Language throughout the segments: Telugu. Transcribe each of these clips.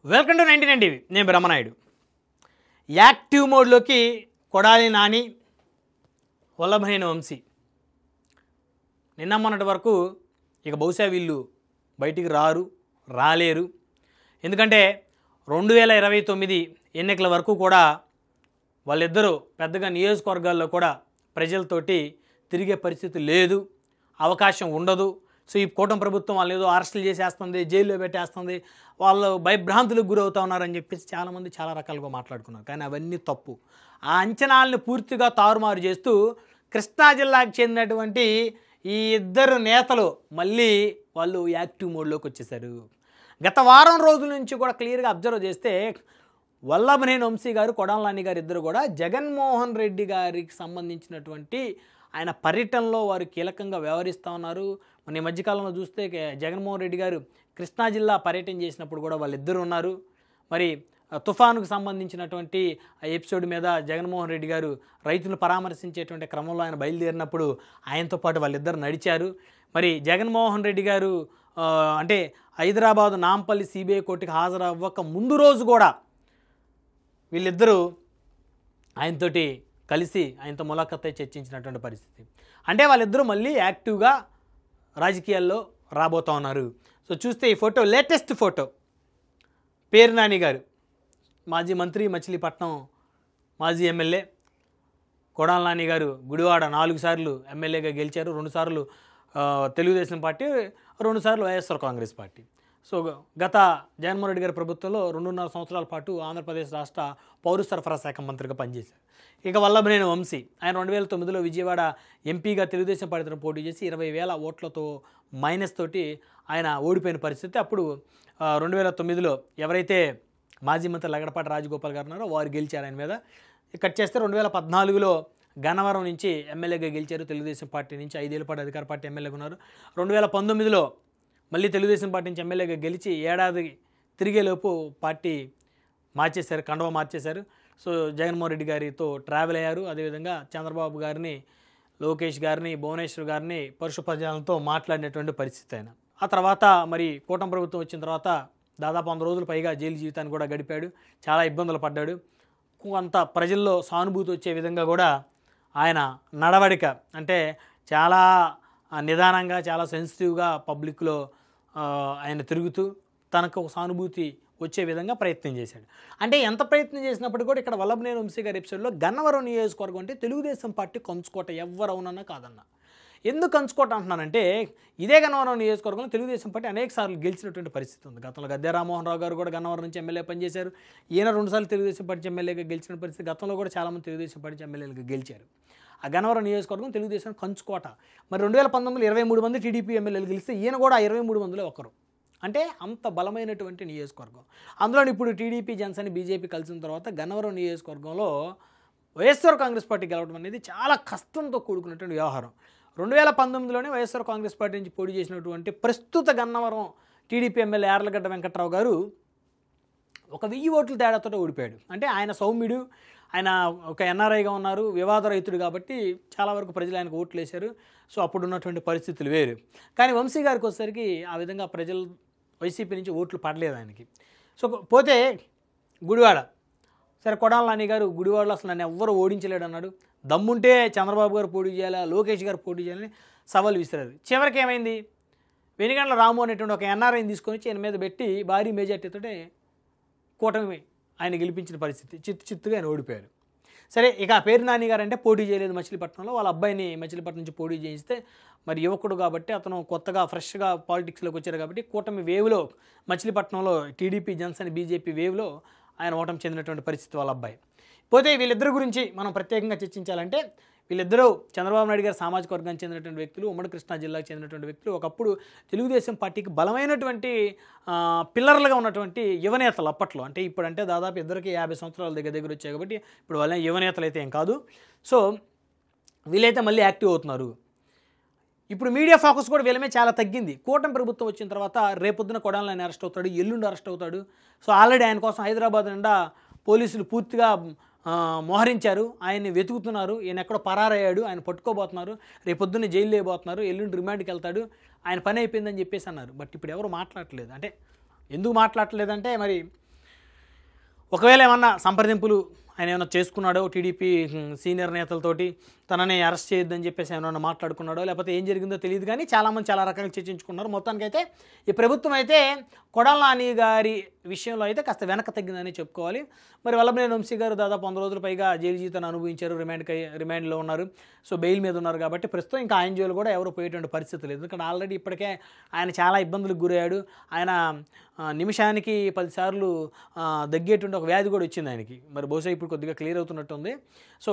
Welcome to 99 TV. నేను బ్రహ్మనాయుడు. యాక్టివ్ మోడ్లోకి కొడాలి నాని, వల్లభనేని వంశీ నిన్న మొన్నటి వరకు ఇక బహుశా వీళ్ళు బయటికి రాలేరు. ఎందుకంటే 2029 ఎన్నికల వరకు కూడా వాళ్ళిద్దరూ పెద్దగా నియోజకవర్గాల్లో కూడా ప్రజలతోటి తిరిగే పరిస్థితి లేదు, అవకాశం ఉండదు. సో ఈ కూటమి ప్రభుత్వం వాళ్ళు ఏదో అరెస్టులు చేసేస్తుంది, జైల్లో పెట్టేస్తుంది, వాళ్ళు భయభ్రాంతులకు గురవుతూ ఉన్నారని చెప్పేసి చాలామంది చాలా రకాలుగా మాట్లాడుకున్నారు. కానీ అవన్నీ తప్పు. ఆ అంచనాలను పూర్తిగా తారుమారు చేస్తూ కృష్ణా జిల్లాకు చెందినటువంటి ఈ ఇద్దరు నేతలు మళ్ళీ వాళ్ళు యాక్టివ్ మోడ్లోకి వచ్చేసారు. గత వారం రోజుల నుంచి కూడా క్లియర్గా అబ్జర్వ్ చేస్తే వల్లభనేని వంశీ గారు, కొడాలి నాని గారు ఇద్దరు కూడా జగన్మోహన్ రెడ్డి గారికి సంబంధించినటువంటి ఆయన పర్యటనలో వారు కీలకంగా వ్యవహరిస్తూ ఉన్నారు. మన ఈ మధ్యకాలంలో చూస్తే జగన్మోహన్ రెడ్డి గారు కృష్ణా జిల్లా పర్యటన చేసినప్పుడు కూడా వాళ్ళిద్దరు ఉన్నారు. మరి తుఫానుకు సంబంధించినటువంటి ఎపిసోడ్ మీద జగన్మోహన్ రెడ్డి గారు రైతులను పరామర్శించేటువంటి క్రమంలో ఆయన బయలుదేరినప్పుడు ఆయనతో పాటు వాళ్ళిద్దరు నడిచారు. మరి జగన్మోహన్ రెడ్డి గారు అంటే హైదరాబాదు నాంపల్లి సిబిఐ కోర్టుకి హాజరవ్వక ముందు రోజు కూడా వీళ్ళిద్దరూ ఆయనతోటి కలిసి ఆయనతో ములాఖత్ చర్చించినటువంటి పరిస్థితి. అంటే వాళ్ళిద్దరూ మళ్ళీ యాక్టివ్గా రాజకీయాల్లో రాబోతూ ఉన్నారు. సో చూస్తే ఈ ఫోటో లేటెస్ట్ ఫోటో. పేరు నాని గారు మాజీ మంత్రి, మచిలీపట్నం మాజీ ఎమ్మెల్యే. కొడాలి నాని గారు గుడివాడ 4 సార్లు ఎమ్మెల్యేగా గెలిచారు. 2 సార్లు తెలుగుదేశం పార్టీ, 2 సార్లు వైఎస్ఆర్ కాంగ్రెస్ పార్టీ. సో గత జగన్మోహన్ రెడ్డి గారి ప్రభుత్వంలో 2.5 సంవత్సరాల పాటు ఆంధ్రప్రదేశ్ రాష్ట్ర పౌర సరఫరా శాఖ మంత్రిగా పనిచేశారు. ఇక వల్లభనేని వంశీ ఆయన 2009లో విజయవాడ ఎంపీగా తెలుగుదేశం పార్టీతో పోటీ చేసి 20,000 ఓట్లతో మైనస్ తోటి ఆయన ఓడిపోయిన పరిస్థితి. అప్పుడు 2009లో ఎవరైతే మాజీ మంత్రి లగడపాటి రాజగోపాల్ గారు ఉన్నారో వారు గెలిచారు ఆయన మీద. కట్ చేస్తే 2014లో గన్నవరం నుంచి ఎమ్మెల్యేగా గెలిచారు. తెలుగుదేశం పార్టీ నుంచి 5 ఏళ్ల పాటు అధికార పార్టీ ఎమ్మెల్యేగా ఉన్నారు. 2019లో మళ్ళీ తెలుగుదేశం పార్టీ నుంచి ఎమ్మెల్యేగా గెలిచి ఏడాది తిరిగేలోపు పార్టీ మార్చేశారు, కండువా మార్చేశారు. సో జగన్మోహన్ రెడ్డి గారితో ట్రావెల్ అయ్యారు. అదేవిధంగా చంద్రబాబు గారిని, లోకేష్ గారిని, భువనేశ్వర్ గారిని పరుష ప్రజలతో మాట్లాడినటువంటి పరిస్థితి అయినా. ఆ తర్వాత మరి కూటమి ప్రభుత్వం వచ్చిన తర్వాత దాదాపు 100 రోజులు పైగా జైలు జీవితాన్ని కూడా గడిపాడు. చాలా ఇబ్బందులు పడ్డాడు. కొంత ప్రజల్లో సానుభూతి వచ్చే విధంగా కూడా ఆయన నడవడిక అంటే చాలా నిదానంగా, చాలా సెన్సిటివ్గా పబ్లిక్లో ఆయన తిరుగుతూ తనకు ఒక సానుభూతి వచ్చే విధంగా ప్రయత్నం చేశాడు. అంటే ఎంత ప్రయత్నం చేసినప్పుడు కూడా ఇక్కడ వల్లభనేని వంశీ గారి ఎపిసోడ్లో గన్నవరం నియోజకవర్గం అంటే తెలుగుదేశం పార్టీ కంచుకోట, ఎవ్వరు అవునన్నా కాదన్నా. ఎందుకు కంచుకోట అంటున్నానంటే ఇదే గన్నవరం నియోజకవర్గంలో తెలుగుదేశం పార్టీ అనేక సార్లు గెలిచినటువంటి పరిస్థితి ఉంది. గతంలో గద్దె రామ్మోహన్ రావు గారు కూడా గన్నవరం నుంచి ఎమ్మెల్యే పనిచేశారు. ఈయన 2 సార్లు తెలుగుదేశం పార్టీ ఎమ్మెల్యేగా గెలిచిన పరిస్థితి. గతంలో కూడా చాలామంది తెలుగుదేశం పార్టీ ఎమ్మెల్యేలుగా గెలిచారు. ఆ గన్నవరం నియోజకవర్గం తెలుగుదేశం కంచుకోట. మరి 2019లో 23 మంది టీడీపీ ఎమ్మెల్యేలు గెలిస్తే ఈయన కూడా 23 మందిలో ఒకరు. అంటే అంత బలమైనటువంటి నియోజకవర్గం. అందులో ఇప్పుడు టీడీపీ, జనసేన, బీజేపీ కలిసిన తర్వాత గన్నవరం నియోజకవర్గంలో వైఎస్ఆర్ కాంగ్రెస్ పార్టీ గెలవడం అనేది చాలా కష్టంతో కూడుకున్నటువంటి వ్యవహారం. 2019లోనే వైఎస్ఆర్ కాంగ్రెస్ పార్టీ నుంచి పోటీ చేసినటువంటి ప్రస్తుత గన్నవరం టీడీపీ ఎమ్మెల్యే యార్లగడ్డ వెంకట్రావు గారు ఒక 1000 ఓట్ల తేడాతో ఓడిపోయాడు. అంటే ఆయన సౌమ్యుడు, ఆయన ఒక ఎన్ఆర్ఐగా ఉన్నారు, వివాద రైతుడు కాబట్టి చాలా వరకు ప్రజలు ఆయనకు ఓట్లు వేశారు. సో అప్పుడు ఉన్నటువంటి పరిస్థితులు వేరు. కానీ వంశీ గారికి వచ్చేసరికి ఆ విధంగా ప్రజలు వైసీపీ నుంచి ఓట్లు పడలేదు ఆయనకి. సో పోతే గుడివాడ, సరే కొడాలి నాని గారు గుడివాడలో అసలు నన్ను ఎవ్వరు ఓడించలేడు అన్నాడు. దమ్ముంటే చంద్రబాబు గారు పోటీ చేయాలా, లోకేష్ గారు పోటీ చేయాలని సవాల్ విసిరారు. చివరికి ఏమైంది, వెనుగండ్ల రాము అనేటువంటి ఒక ఎన్ఆర్ఐని తీసుకొని వచ్చి ఆయన మీద పెట్టి భారీ మెజార్టీతో కూటమి ఆయన గెలిపించిన పరిస్థితి. చిత్తుగా ఆయన ఓడిపోయారు. సరే ఇక పేరు నాని గారు అంటే పోటీ చేయలేదు మచిలీపట్నంలో. వాళ్ళ అబ్బాయిని మచిలీపట్నం నుంచి పోటీ చేయిస్తే మరి యువకుడు కాబట్టి అతను కొత్తగా ఫ్రెష్గా పాలిటిక్స్లోకి వచ్చారు కాబట్టి కూటమి వేవ్లో మచిలీపట్నంలో టీడీపీ, జనసేన, బీజేపీ వేవ్లో ఆయన ఓటమి చెందినటువంటి పరిస్థితి వాళ్ళ అబ్బాయి. పోతే వీళ్ళిద్దరి గురించి మనం ప్రత్యేకంగా చర్చించాలంటే వీళ్ళిద్దరూ చంద్రబాబు నాయుడు గారి సామాజిక వర్గానికి చెందినటువంటి వ్యక్తులు, ఉమ్మడి కృష్ణా జిల్లాకు చెందినటువంటి వ్యక్తులు. ఒకప్పుడు తెలుగుదేశం పార్టీకి బలమైనటువంటి పిల్లర్లుగా ఉన్నటువంటి యువనేతలు అప్పట్లో. అంటే ఇప్పుడంటే దాదాపు ఇద్దరికి 50 సంవత్సరాల దగ్గర వచ్చాయి కాబట్టి ఇప్పుడు వాళ్ళ యువనేతలు అయితే ఏం కాదు. సో వీళ్ళైతే మళ్ళీ యాక్టివ్ అవుతున్నారు. ఇప్పుడు మీడియా ఫోకస్ కూడా వీళ్ళ మీద చాలా తగ్గింది. కూటమి ప్రభుత్వం వచ్చిన తర్వాత రేపొద్దున కొడాలి నాని అరెస్ట్ అవుతాడు, ఎల్లుండి అరెస్ట్ అవుతాడు. సో ఆల్రెడీ ఆయన కోసం హైదరాబాద్ నిండా పోలీసులు పూర్తిగా మోహరించారు, ఆయన్ని వెతుకుతున్నారు. ఈయన ఎక్కడో పరారయ్యాడు, ఆయన పట్టుకోబోతున్నారు, రేపొద్దున్న జైలు వేయబోతున్నారు, ఎల్లుండి రిమాండ్కి వెళ్తాడు, ఆయన పని అయిపోయిందని చెప్పేసి అన్నారు. బట్ ఇప్పుడు ఎవరు మాట్లాడట్లేదు. అంటే ఎందుకు మాట్లాడట్లేదంటే మరి ఒకవేళ ఏమన్నా సంప్రదింపులు ఆయన ఏమైనా చేసుకున్నాడో టీడీపీ సీనియర్ నేతలతోటి తనని అరెస్ట్ చేయొద్దని చెప్పేసి ఏమైనా మాట్లాడుకున్నాడో లేకపోతే ఏం జరిగిందో తెలియదు కానీ చాలామంది చాలా రకాలుగా చర్చించుకున్నారు. మొత్తానికైతే ఈ ప్రభుత్వం అయితే కొడాలి నాని గారి విషయంలో అయితే కాస్త వెనక తగ్గిందని చెప్పుకోవాలి. మరి వల్లభనేని వంశీ గారు దాదాపు 100 రోజుల పైగా జైలు జీవితాన్ని అనుభవించారు, రిమాండ్లో ఉన్నారు. సో బెయిల్ మీద ఉన్నారు కాబట్టి ప్రస్తుతం ఇంకా ఆయన జైలు కూడా ఎవరు పోయేటువంటి పరిస్థితి లేదు. ఎందుకంటే ఆల్రెడీ ఇప్పటికే ఆయన చాలా ఇబ్బందులకు గురయ్యాడు. ఆయన నిమిషానికి 10 సార్లు దగ్గేటువంటి ఒక వ్యాధి కూడా వచ్చింది ఆయనకి. మరి బహుశా ఇప్పుడు కొద్దిగా క్లియర్ అవుతున్నట్టుంది. సో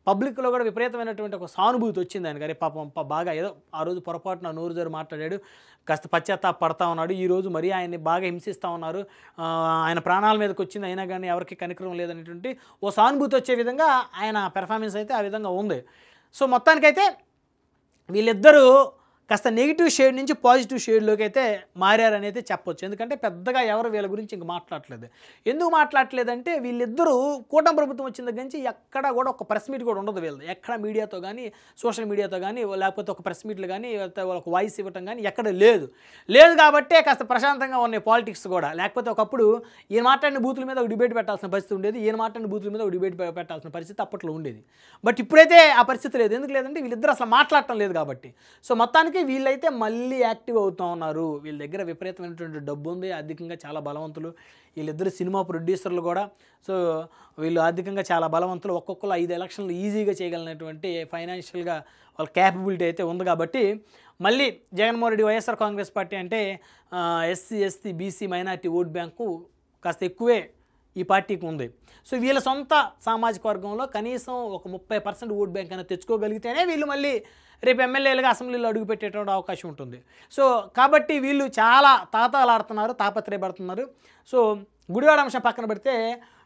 పబ్లిక్లో కూడా విపరీతమైనటువంటి ఒక సానుభూతి వచ్చింది ఆయనకి. అరే పాపం బాగా ఏదో ఆ రోజు పొరపాటున నోరు జారి మాట్లాడాడు, కాస్త పశ్చాత్తాప పడతా ఉన్నాడు. ఈరోజు మరీ ఆయన్ని బాగా హింసిస్తూ ఉన్నారు, ఆయన ప్రాణాల మీదకి వచ్చింది, అయినా కానీ ఎవరికి కనికరం లేదనేటువంటి ఓ సానుభూతి వచ్చే విధంగా ఆయన పెర్ఫార్మెన్స్ అయితే ఆ విధంగా ఉంది. సో మొత్తానికైతే వీళ్ళిద్దరూ కాస్త నెగిటివ్ షేడ్ నుంచి పాజిటివ్ షేడ్లోకి అయితే మారారని అయితే చెప్పొచ్చు. ఎందుకంటే పెద్దగా ఎవరు వీళ్ళ గురించి ఇంక మాట్లాడలేదు. ఎందుకు మాట్లాడలేదంటే వీళ్ళిద్దరూ కూటమి ప్రభుత్వం వచ్చిన దగ్గర నుంచి ఎక్కడ కూడా ఒక ప్రెస్ మీట్ కూడా ఉండదు వీళ్ళది. ఎక్కడ మీడియాతో కానీ సోషల్ మీడియాతో కానీ లేకపోతే ఒక ప్రెస్ మీట్లు కానీ వాళ్ళకి వాయిస్ ఇవ్వటం కానీ ఎక్కడ లేదు కాబట్టే కాస్త ప్రశాంతంగా ఉన్నాయి పాలిటిక్స్ కూడా. లేకపోతే ఒకప్పుడు ఈయన మాట్లాడిన బూతుల మీద ఒక డిబేట్ పెట్టాల్సిన పరిస్థితి ఉండేది, ఈయన మాట్లాడిన బూతుల మీద ఒక డిబేట్ పెట్టాల్సిన పరిస్థితి అప్పట్లో ఉండేది. బట్ ఇప్పుడైతే ఆ పరిస్థితి లేదు. ఎందుకు లేదంటే వీళ్ళిద్దరు అసలు మాట్లాడటం లేదు కాబట్టి. సో మొత్తానికి వీళ్ళైతే మళ్ళీ యాక్టివ్ అవుతూ ఉన్నారు. వీళ్ళ దగ్గర విపరీతమైనటువంటి డబ్బు ఉంది, ఆర్థికంగా చాలా బలవంతులు. వీళ్ళిద్దరు సినిమా ప్రొడ్యూసర్లు కూడా. సో వీళ్ళు ఆర్థికంగా చాలా బలవంతులు. ఒక్కొక్కరు 5 ఎలక్షన్లు ఈజీగా చేయగలిగినటువంటి ఫైనాన్షియల్గా వాళ్ళ క్యాపబిలిటీ అయితే ఉంది కాబట్టి మళ్ళీ జగన్మోహన్ రెడ్డి వైఎస్ఆర్ కాంగ్రెస్ పార్టీ అంటే SC ST BC minority vote bank కాస్త ఎక్కువే ఈ పార్టీకి ఉంది. సో వీళ్ళ సొంత సామాజిక వర్గంలో కనీసం ఒక 30% ఓట్ బ్యాంక్ అనేది తెచ్చుకోగలిగితేనే వీళ్ళు మళ్ళీ రేపు ఎమ్మెల్యేలుగా అసెంబ్లీలో అడుగుపెట్టేటువంటి అవకాశం ఉంటుంది. సో కాబట్టి వీళ్ళు చాలా తాతాలాడుతున్నారు, తాపత్రయపడుతున్నారు. సో గుడివాడ అంశం పక్కన పెడితే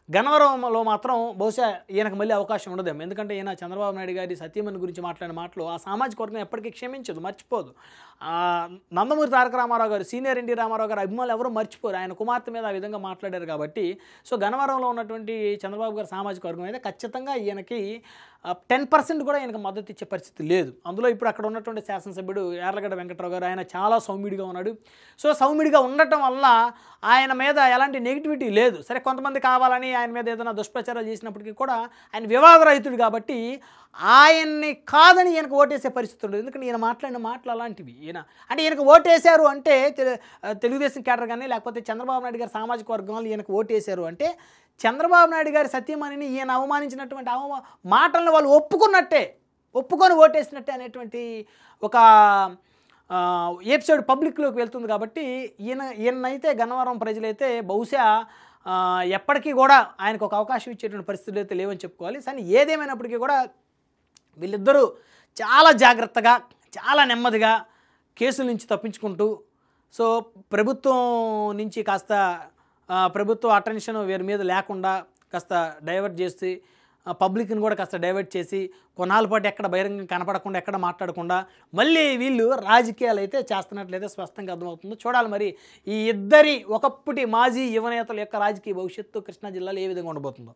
గన్నవరంలో మాత్రం బహుశా ఈయనకు మళ్ళీ అవకాశం ఉండదేమో. ఎందుకంటే ఈయన చంద్రబాబు నాయుడు గారి సత్యమణి గురించి మాట్లాడిన మాటలు ఆ సామాజిక వర్గం ఎప్పటికీ క్షమించదు, మర్చిపోదు. నందమూరి తారక రామారావు గారు, సీనియర్ ఎన్టీ రామారావు గారు అభిమానులు ఎవరూ మర్చిపోరు ఆయన కుమార్తె మీద ఆ విధంగా మాట్లాడారు కాబట్టి. సో గన్నవరంలో ఉన్నటువంటి చంద్రబాబు గారి సామాజిక వర్గం అయితే ఖచ్చితంగా ఈయనకి 10% కూడా ఈయనకు మద్దతు ఇచ్చే పరిస్థితి లేదు. అందులో ఇప్పుడు అక్కడ ఉన్నటువంటి శాసనసభ్యుడు యార్లగడ్డ వెంకట్రావు గారు, ఆయన చాలా సౌమ్యుడిగా ఉన్నాడు. సో సౌమ్యుడిగా ఉండటం వల్ల ఆయన మీద ఎలాంటి నెగిటివిటీ లేదు. సరే కొంతమంది కావాలని ఆయన మీద ఏదైనా దుష్ప్రచారాలు చేసినప్పటికీ కూడా ఆయన వివాదరహితుడు కాబట్టి ఆయన్ని కాదని ఈయనకు ఓటేసే పరిస్థితి ఉండదు. ఎందుకంటే ఈయన మాట్లాడిన మాటలు అలాంటివి. ఈయనకు ఓటేశారు అంటే తెలుగుదేశం కేడర్ కానీ లేకపోతే చంద్రబాబు నాయుడు గారి సామాజిక వర్గంలో ఈయనకు ఓటేశారు అంటే చంద్రబాబు నాయుడు గారి సత్యమణిని ఈయన అవమానించినటువంటి మాటలను వాళ్ళు ఒప్పుకొని ఓటేసినట్టే అనేటువంటి ఒక ఎపిసోడ్ పబ్లిక్లోకి వెళ్తుంది కాబట్టి ఈయనైతే గన్నవరం ప్రజలైతే బహుశా ఎప్పటికీ కూడా ఆయనకు ఒక అవకాశం ఇచ్చేటువంటి పరిస్థితులు అయితే లేవని చెప్పుకోవాలి. కానీ ఏదేమైనప్పటికీ కూడా వీళ్ళిద్దరూ చాలా జాగ్రత్తగా చాలా నెమ్మదిగా కేసుల నుంచి తప్పించుకుంటూ సో ప్రభుత్వం నుంచి కాస్త ప్రభుత్వ అటెన్షన్ వీరి మీద లేకుండా కాస్త డైవర్ట్ చేసి పబ్లిక్ని కూడా కాస్త డైవర్ట్ చేసి కొన్నాళ్ళ పాటు ఎక్కడ బహిరంగం కనపడకుండా ఎక్కడ మాట్లాడకుండా మళ్ళీ వీళ్ళు రాజకీయాలు అయితే చేస్తున్నట్లయితే స్పష్టంగా అర్థమవుతుందో చూడాలి. మరి ఈ ఇద్దరి ఒకప్పటి మాజీ యువనేతల యొక్క రాజకీయ భవిష్యత్తు కృష్ణా జిల్లాలో ఏ విధంగా ఉండబోతుందో.